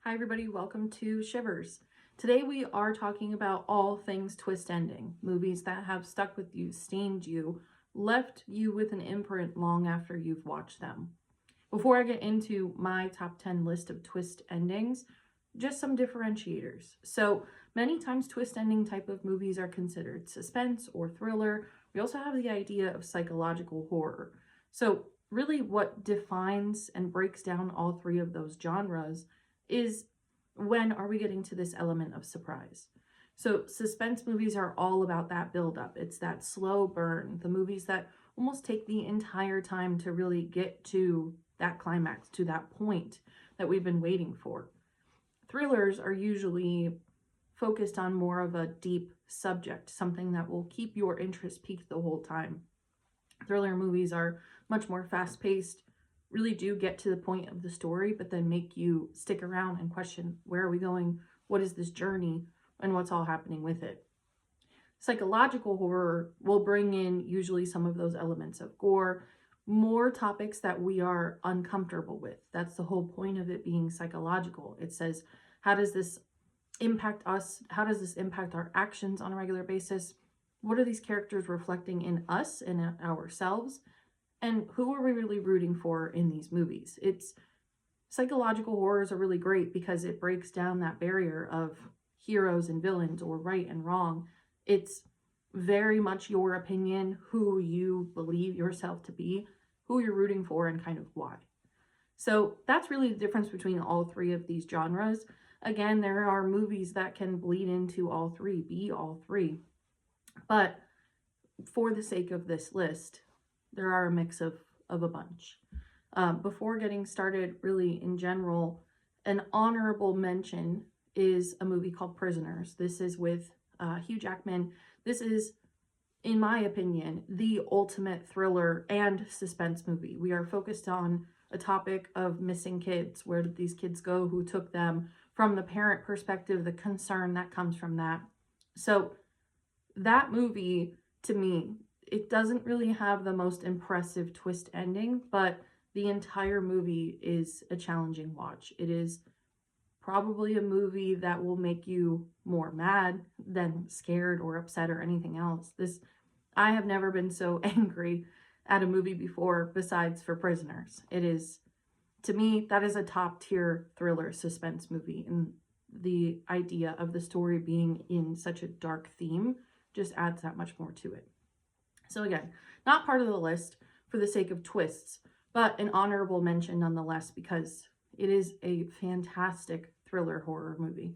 Hi everybody, welcome to Shivers. Today we are talking about all things twist ending, movies that have stuck with you, stained you, left you with an imprint long after you've watched them. Before I get into my top 10 list of twist endings, just some differentiators. So many times twist ending type of movies are considered suspense or thriller. We also have the idea of psychological horror. So really what defines and breaks down all three of those genres is when are we getting to this element of surprise? So suspense movies are all about that build up. It's that slow burn, the movies that almost take the entire time to really get to that climax, to that point that we've been waiting for. Thrillers are usually focused on more of a deep subject, something that will keep your interest peaked the whole time. Thriller movies are much more fast paced, really do get to the point of the story, but then make you stick around and question, where are we going? What is this journey? And what's all happening with it? Psychological horror will bring in usually some of those elements of gore, more topics that we are uncomfortable with. That's the whole point of it being psychological. It says, how does this impact us? How does this impact our actions on a regular basis? What are these characters reflecting in us and ourselves? And who are we really rooting for in these movies? It's psychological horrors are really great because it breaks down that barrier of heroes and villains or right and wrong. It's very much your opinion, who you believe yourself to be, who you're rooting for, and kind of why. So that's really the difference between all three of these genres. Again, there are movies that can bleed into all three, be all three. But for the sake of this list, there are a mix of a bunch. Before getting started, really in general, an honorable mention is a movie called Prisoners. This is with Hugh Jackman. This is, in my opinion, the ultimate thriller and suspense movie. We are focused on a topic of missing kids. Where did these kids go? Who took them? From the parent perspective, the concern that comes from that. So that movie, to me, it doesn't really have the most impressive twist ending, but the entire movie is a challenging watch. It is probably a movie that will make you more mad than scared or upset or anything else. I have never been so angry at a movie before besides for Prisoners. It is, to me, that is a top tier thriller suspense movie, and the idea of the story being in such a dark theme just adds that much more to it. So again, not part of the list for the sake of twists, but an honorable mention nonetheless because it is a fantastic thriller horror movie.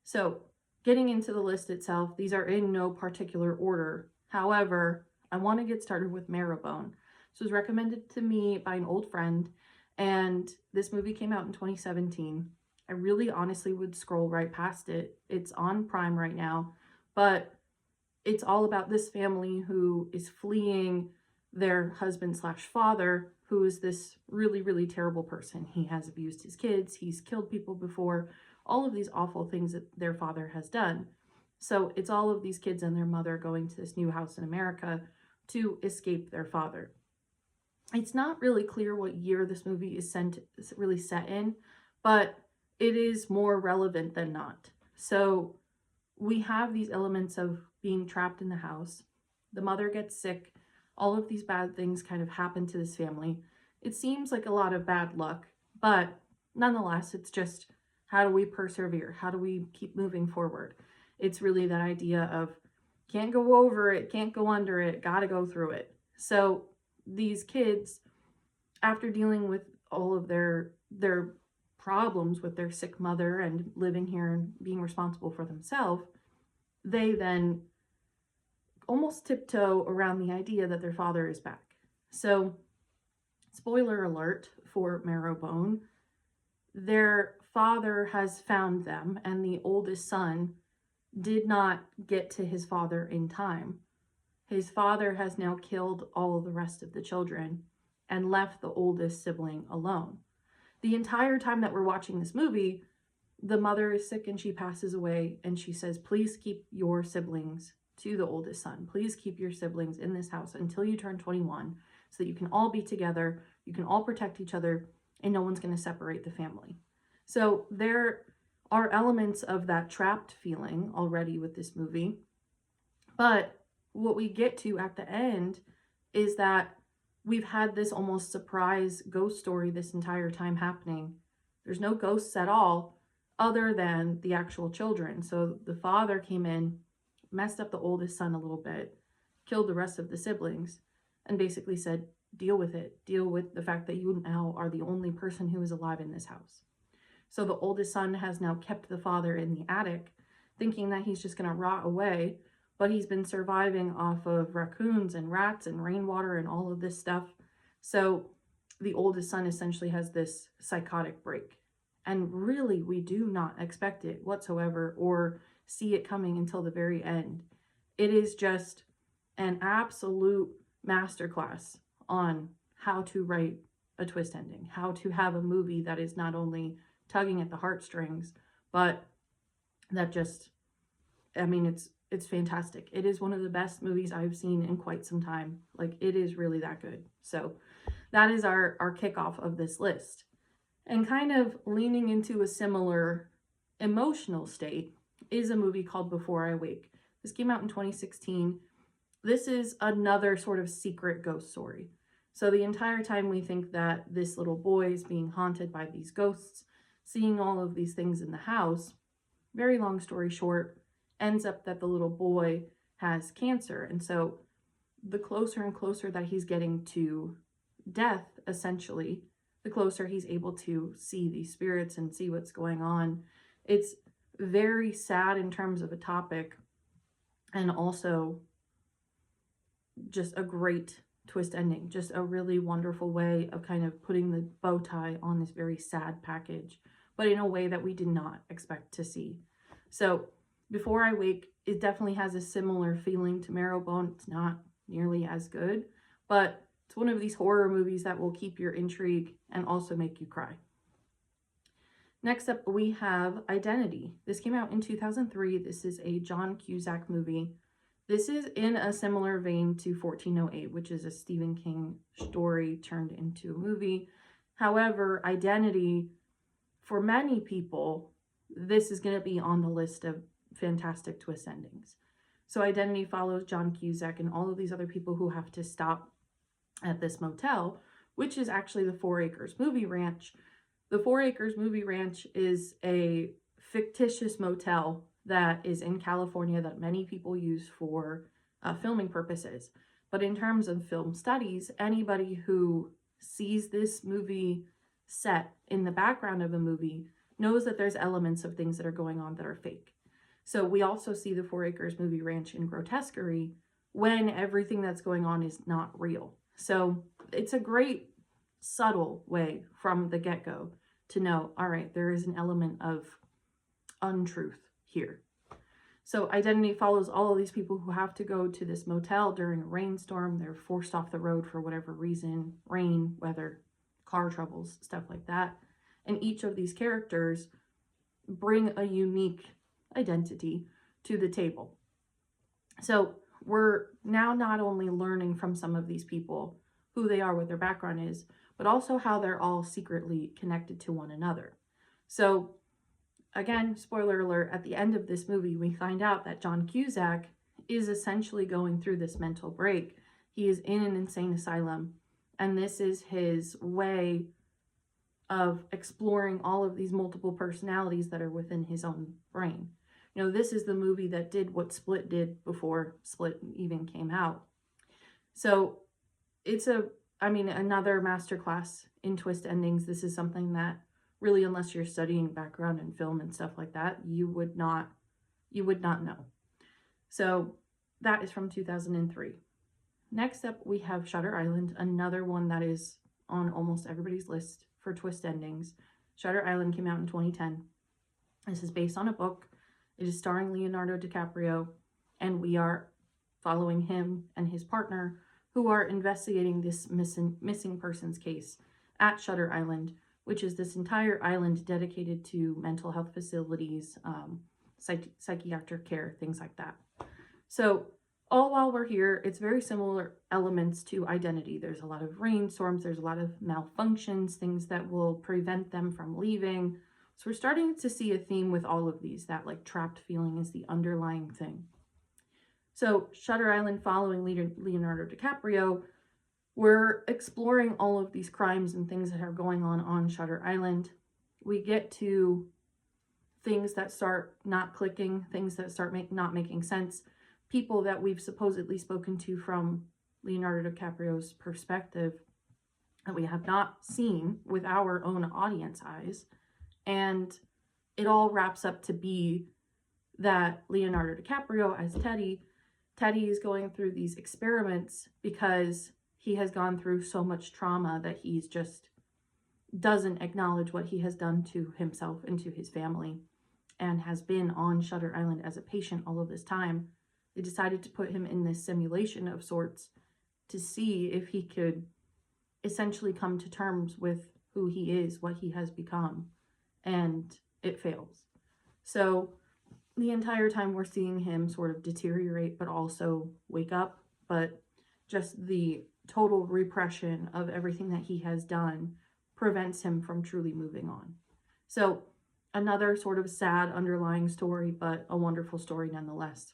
So getting into the list itself, these are in no particular order. However, I want to get started with Marrowbone. This was recommended to me by an old friend, and this movie came out in 2017. I really honestly would scroll right past it. It's on Prime right now, but it's all about this family who is fleeing their husband slash father, who is this really, really terrible person. He has abused his kids. He's killed people before, all of these awful things that their father has done. So it's all of these kids and their mother going to this new house in America to escape their father. It's not really clear what year this movie is really set in, but it is more relevant than not. So we have these elements of being trapped in the house. The mother gets sick. All of these bad things kind of happen to this family. It seems like a lot of bad luck, but nonetheless, it's just, how do we persevere? How do we keep moving forward? It's really that idea of can't go over it, can't go under it, gotta go through it. So these kids, after dealing with all of their problems with their sick mother and living here and being responsible for themselves, they then almost tiptoe around the idea that their father is back. So, spoiler alert for Marrowbone, their father has found them, and the oldest son did not get to his father in time. His father has now killed all of the rest of the children and left the oldest sibling alone. The entire time that we're watching this movie, the mother is sick and she passes away, and she says, please keep your siblings, to the oldest son, please keep your siblings in this house until you turn 21 so that you can all be together, you can all protect each other, and no one's going to separate the family. So there are elements of that trapped feeling already with this movie. But what we get to at the end is that we've had this almost surprise ghost story this entire time happening. There's no ghosts at all other than the actual children. So the father came in, messed up the oldest son a little bit, killed the rest of the siblings, and basically said, deal with it. Deal with the fact that you now are the only person who is alive in this house. So the oldest son has now kept the father in the attic, thinking that he's just going to rot away, but he's been surviving off of raccoons and rats and rainwater and all of this stuff. So the oldest son essentially has this psychotic break. And really, we do not expect it whatsoever or see it coming until the very end. It is just an absolute masterclass on how to write a twist ending, how to have a movie that is not only tugging at the heartstrings, but that just, I mean, it's fantastic. It is one of the best movies I've seen in quite some time. Like, it is really that good. So that is our kickoff of this list. And kind of leaning into a similar emotional state is a movie called Before I Wake. This came out in 2016. This is another sort of secret ghost story. So the entire time we think that this little boy is being haunted by these ghosts, seeing all of these things in the house. Very long story short, ends up that the little boy has cancer. And so the closer and closer that he's getting to death, essentially, the closer he's able to see these spirits and see what's going on. It's very sad in terms of a topic, and also just a great twist ending. Just a really wonderful way of kind of putting the bow tie on this very sad package, but in a way that we did not expect to see. So Before I Wake, it definitely has a similar feeling to Marrowbone. It's not nearly as good, but it's one of these horror movies that will keep your intrigue and also make you cry. Next up, we have Identity. This came out in 2003. This is a John Cusack movie. This is in a similar vein to 1408, which is a Stephen King story turned into a movie. However, Identity, for many people, this is going to be on the list of fantastic twist endings. So Identity follows John Cusack and all of these other people who have to stop at this motel, which is actually the 4 Acres Movie Ranch. The 4 Acres Movie Ranch is a fictitious motel that is in California that many people use for filming purposes. But in terms of film studies, anybody who sees this movie set in the background of a movie knows that there's elements of things that are going on that are fake. So we also see the 4 Acres Movie Ranch in grotesquerie when everything that's going on is not real. So it's a great subtle way from the get-go to know, all right, there is an element of untruth here. So Identity follows all of these people who have to go to this motel during a rainstorm. They're forced off the road for whatever reason, rain, weather, car troubles, stuff like that. And each of these characters bring a unique identity to the table. So we're now not only learning from some of these people who they are, what their background is, but also how they're all secretly connected to one another. So again, spoiler alert, at the end of this movie, we find out that John Cusack is essentially going through this mental break. He is in an insane asylum, and this is his way of exploring all of these multiple personalities that are within his own brain. You know, this is the movie that did what Split did before Split even came out. So it's another masterclass in twist endings. This is something that really, unless you're studying background and film and stuff like that, you would not know. So that is from 2003. Next up, we have Shutter Island, another one that is on almost everybody's list for twist endings. Shutter Island came out in 2010. This is based on a book. It is starring Leonardo DiCaprio, and we are following him and his partner who are investigating this missing persons case at Shutter Island, which is this entire island dedicated to mental health facilities, psychiatric care, things like that. So all while we're here, it's very similar elements to Identity. There's a lot of rainstorms, there's a lot of malfunctions, things that will prevent them from leaving, So we're starting to see a theme with all of these, that like trapped feeling is the underlying thing. So Shutter Island, following Leonardo DiCaprio, we're exploring all of these crimes and things that are going on Shutter Island. We get to things that start not clicking, things that start not making sense, people that we've supposedly spoken to from Leonardo DiCaprio's perspective that we have not seen with our own audience eyes. And it all wraps up to be that Leonardo DiCaprio as Teddy is going through these experiments because he has gone through so much trauma that he's just doesn't acknowledge what he has done to himself and to his family, and has been on Shutter Island as a patient all of this time. They decided to put him in this simulation of sorts to see if he could essentially come to terms with who he is, what he has become, and it fails. So the entire time we're seeing him sort of deteriorate, but also wake up, but just the total repression of everything that he has done prevents him from truly moving on. So another sort of sad underlying story, but a wonderful story nonetheless.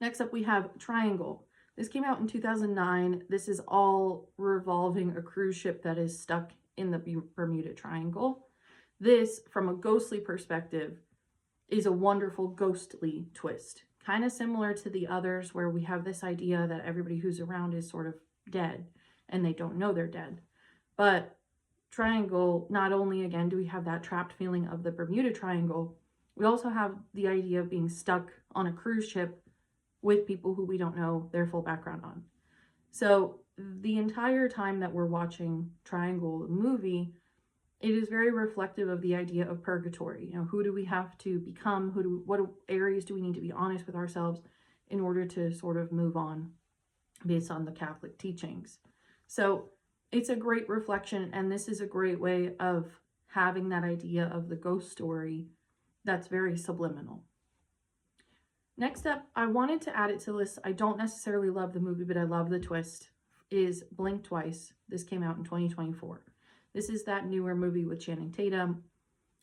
Next up, we have Triangle. This came out in 2009. This is all revolving a cruise ship that is stuck in the Bermuda Triangle. This, from a ghostly perspective, is a wonderful ghostly twist. Kind of similar to the others where we have this idea that everybody who's around is sort of dead and they don't know they're dead. But Triangle, not only again do we have that trapped feeling of the Bermuda Triangle, we also have the idea of being stuck on a cruise ship with people who we don't know their full background on. So the entire time that we're watching Triangle, the movie, it is very reflective of the idea of purgatory. You know, who do we have to become? What areas do we need to be honest with ourselves in order to sort of move on based on the Catholic teachings? So it's a great reflection, and this is a great way of having that idea of the ghost story that's very subliminal. Next up, I wanted to add it to the list. I don't necessarily love the movie, but I love the twist, is Blink Twice. This came out in 2024. This is that newer movie with Channing Tatum.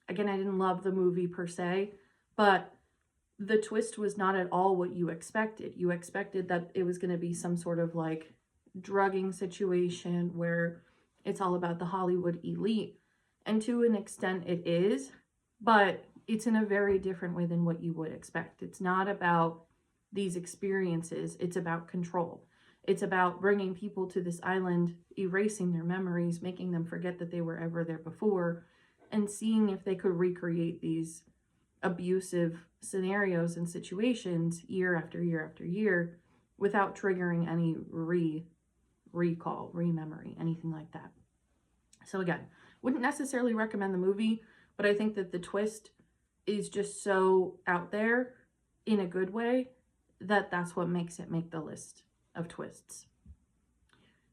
Again, I didn't love the movie per se, but the twist was not at all what you expected. You expected that it was going to be some sort of like drugging situation where it's all about the Hollywood elite. And to an extent it is, but it's in a very different way than what you would expect. It's not about these experiences. It's about control. It's about bringing people to this island, erasing their memories, making them forget that they were ever there before, and seeing if they could recreate these abusive scenarios and situations year after year after year without triggering any recall, rememory, anything like that. So again, wouldn't necessarily recommend the movie, but I think that the twist is just so out there in a good way that that's what makes it make the list of twists.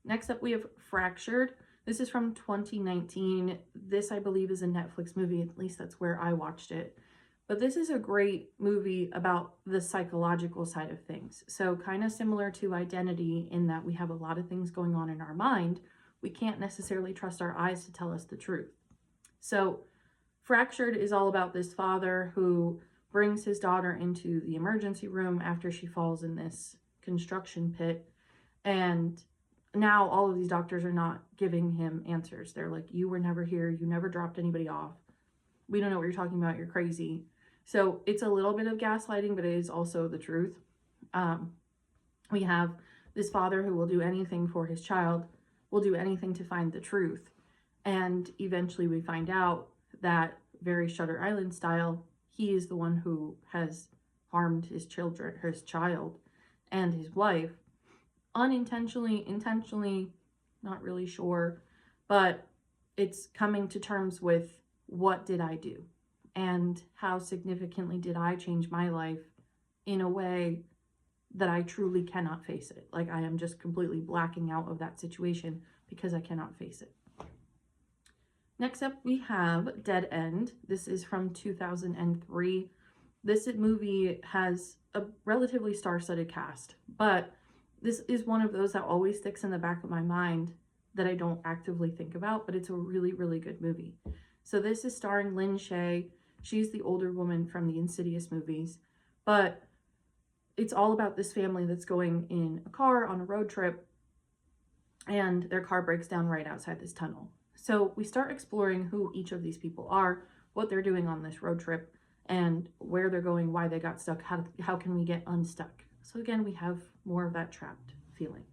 Next up, we have Fractured. This is from 2019. This, I believe, is a Netflix movie. At least that's where I watched it. But this is a great movie about the psychological side of things. So kind of similar to Identity in that we have a lot of things going on in our mind. We can't necessarily trust our eyes to tell us the truth. So Fractured is all about this father who brings his daughter into the emergency room after she falls in this construction pit. And now all of these doctors are not giving him answers. They're like, you were never here. You never dropped anybody off. We don't know what you're talking about. You're crazy. So it's a little bit of gaslighting, but it is also the truth. We have this father who will do anything for his child, will do anything to find the truth. And eventually we find out that, very Shutter Island style, he is the one who has harmed his child and his wife, unintentionally, intentionally, not really sure, but it's coming to terms with, what did I do? And how significantly did I change my life in a way that I truly cannot face it? Like, I am just completely blacking out of that situation because I cannot face it. Next up, we have Dead End. This is from 2003. This movie has a relatively star-studded cast, but this is one of those that always sticks in the back of my mind that I don't actively think about, but it's a really, really good movie. So this is starring Lynn Shay. She's the older woman from the Insidious movies, but it's all about this family that's going in a car on a road trip, and their car breaks down right outside this tunnel. So we start exploring who each of these people are, what they're doing on this road trip, and where they're going, why they got stuck, how can we get unstuck. So again, we have more of that trapped feeling.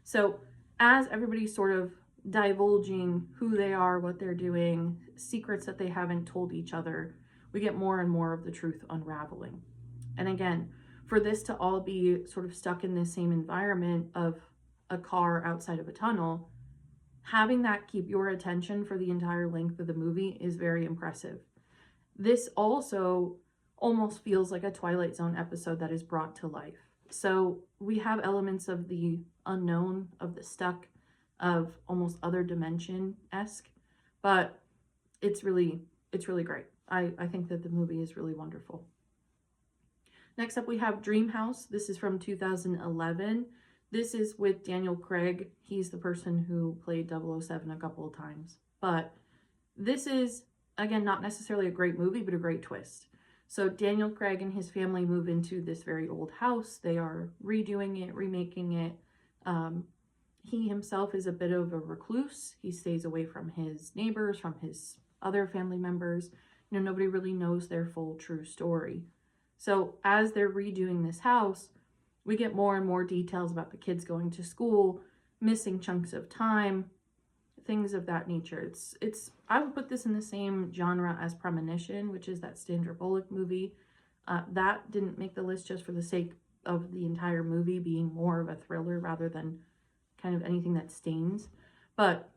So as everybody's sort of divulging who they are, what they're doing, secrets that they haven't told each other, we get more and more of the truth unraveling. And again, for this to all be sort of stuck in this same environment of a car outside of a tunnel, having that keep your attention for the entire length of the movie is very impressive. This also almost feels like a Twilight Zone episode that is brought to life. So we have elements of the unknown, of the stuck, of almost other dimension-esque, but it's really great. I think that the movie is really wonderful. Next up, we have Dream House. This is from 2011. This is with Daniel Craig. He's the person who played 007 a couple of times. But this is, again, not necessarily a great movie, but a great twist. So Daniel Craig and his family move into this very old house. They are redoing it, remaking it. He himself is a bit of a recluse. He stays away from his neighbors, from his other family members. You know, nobody really knows their full true story. So as they're redoing this house, we get more and more details about the kids going to school, missing chunks of time, things of that nature. I would put this in the same genre as Premonition, which is that Sandra Bullock movie. That didn't make the list just for the sake of the entire movie being more of a thriller rather than kind of anything that stains. But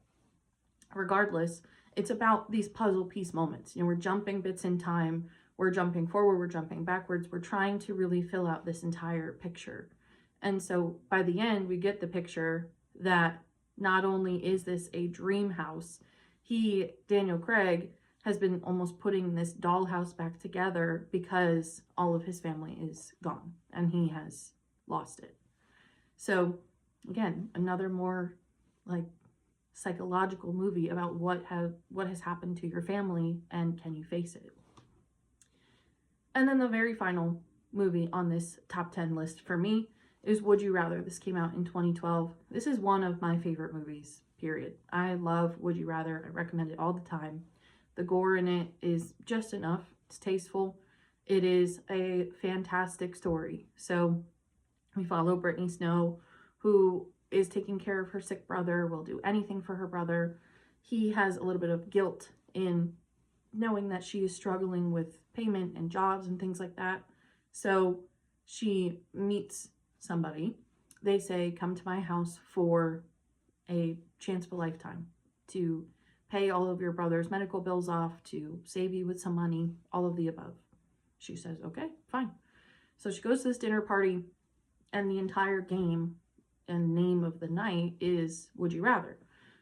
regardless, it's about these puzzle piece moments. You know, we're jumping bits in time, we're jumping forward, we're jumping backwards, we're trying to really fill out this entire picture. And so by the end, we get the picture that not only is this a dream house, Daniel Craig, has been almost putting this dollhouse back together because all of his family is gone and he has lost it. So again, another more like psychological movie about what has happened to your family and can you face it. And then the very final movie on this top 10 list for me is Would You Rather. This came out in 2012. This is one of my favorite movies, period. I love Would You Rather. I recommend it all the time. The gore in it is just enough. It's tasteful. It is a fantastic story. So we follow Brittany Snow, who is taking care of her sick brother, will do anything for her brother. He has a little bit of guilt in knowing that she is struggling with payment and jobs and things like that. So she meets somebody. They say, come to my house for a chance of a lifetime to pay all of your brother's medical bills off, to save you with some money, all of the above. She says, okay, fine. So she goes to this dinner party, and the entire game and name of the night is Would You Rather.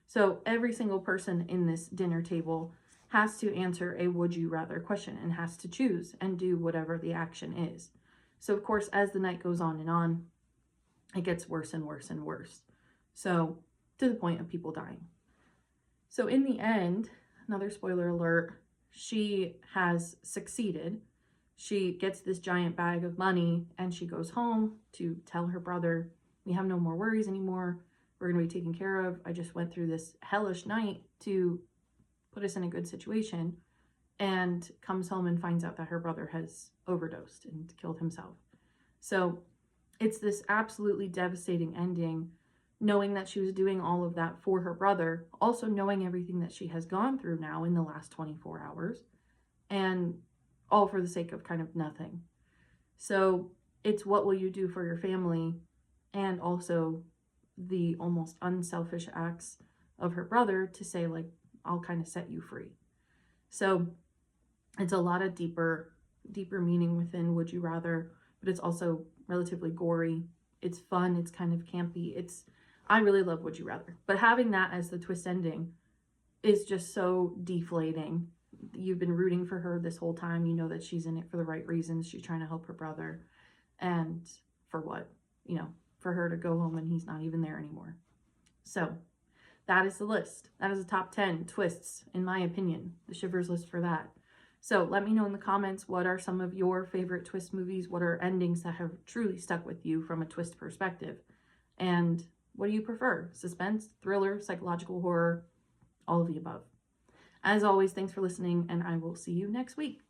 So every single person in this dinner table has to answer a would you rather question and has to choose and do whatever the action is. So of course, as the night goes on, it gets worse and worse and worse. So to the point of people dying. So in the end, another spoiler alert, she has succeeded. She gets this giant bag of money and she goes home to tell her brother, we have no more worries anymore. We're going to be taken care of. I just went through this hellish night to put us in a good situation, and comes home and finds out that her brother has overdosed and killed himself. So it's this absolutely devastating ending, knowing that she was doing all of that for her brother, also knowing everything that she has gone through now in the last 24 hours, and all for the sake of kind of nothing. So it's what will you do for your family, and also the almost unselfish acts of her brother to say, like, I'll kind of set you free. So it's a lot of deeper meaning within Would You Rather, but it's also relatively gory. It's fun. It's kind of campy. I really love Would You Rather, but having that as the twist ending is just so deflating. You've been rooting for her this whole time. You know that she's in it for the right reasons. She's trying to help her brother. And for what? You know, for her to go home and he's not even there anymore. So that is the list. That is the top 10 twists, in my opinion, the Shivers list for that. So let me know in the comments, what are some of your favorite twist movies? What are endings that have truly stuck with you from a twist perspective? And what do you prefer? Suspense, thriller, psychological horror, all of the above. As always, thanks for listening, and I will see you next week.